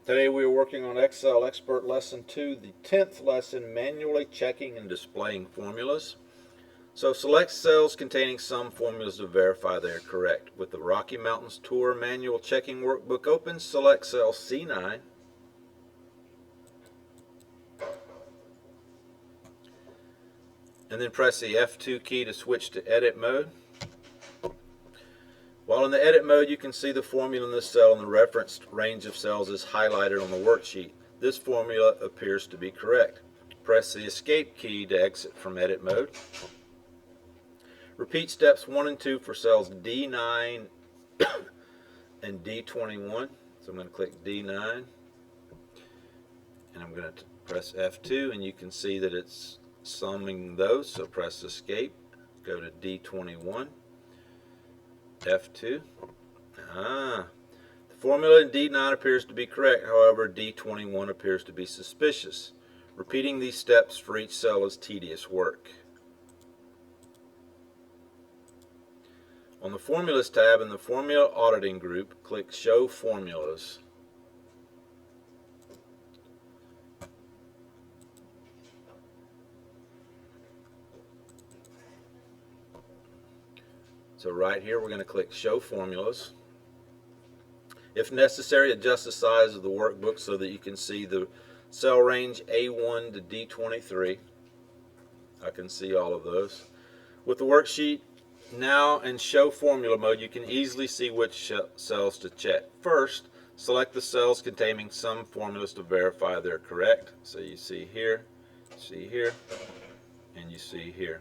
Today we are working on Excel Expert Lesson 2, the 10th lesson, manually checking and displaying formulas. So select cells containing some formulas to verify they are correct. With the Rocky Mountains Tour manual checking workbook open, select cell C9. And then press the F2 key to switch to edit mode. While in the edit mode, you can see the formula in this cell and the referenced range of cells is highlighted on the worksheet. This formula appears to be correct. Press the escape key to exit from edit mode. Repeat steps 1 and 2 for cells D9 and D21. So I'm going to click D9 and I'm going to press F2 and you can see that it's summing those. So press escape, go to D21. F2. The formula in D9 appears to be correct, however D21 appears to be suspicious. Repeating these steps for each cell is tedious work. On the Formulas tab in the Formula Auditing group, click Show Formulas. So right here we're going to click Show Formulas. If necessary, adjust the size of the workbook so that you can see the cell range A1 to D23. I can see all of those. With the worksheet now in Show Formula mode, you can easily see which cells to check. First, select the cells containing some formulas to verify they're correct. So you see here, and you see here.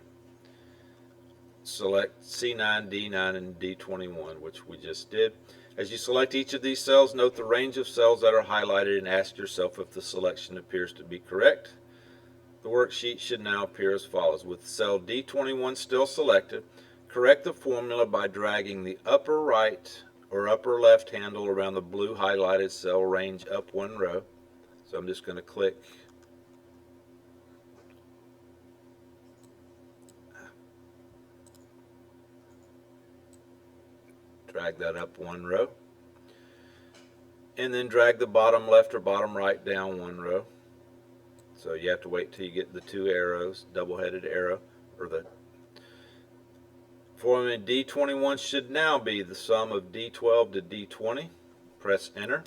Select C9, D9, and D21, which we just did. As you select each of these cells, note the range of cells that are highlighted and ask yourself if the selection appears to be correct. The worksheet should now appear as follows. With cell D21 still selected, correct the formula by dragging the upper right or upper left handle around the blue highlighted cell range up one row. So I'm just going to click drag that up one row, and then drag the bottom left or bottom right down one row. So you have to wait till you get the two arrows, double-headed arrow, or the formula in D21 should now be the sum of D12 to D20. Press enter.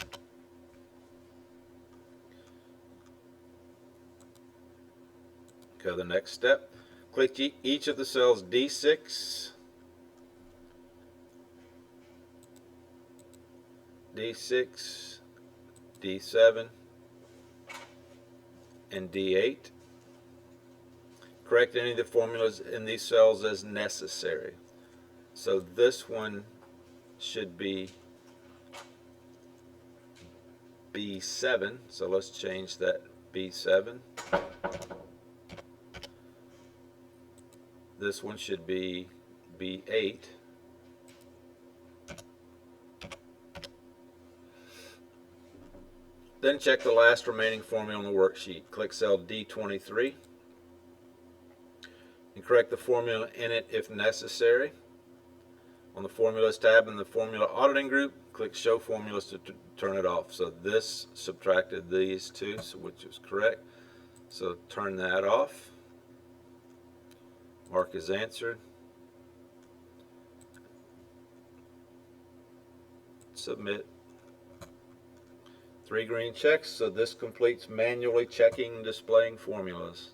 Go to the next step. Click each of the cells D6, D6, D7, and D8. Correct any of the formulas in these cells as necessary. So this one should be B7, so let's change that B7. This one should be B8. Then check the last remaining formula on the worksheet. Click cell D23 and correct the formula in it if necessary. On the Formulas tab in the Formula Auditing group, click Show Formulas to turn it off. So this subtracted these two, which is correct. So turn that off. Mark as answered. Submit. 3 green checks, so this completes manually checking and displaying formulas.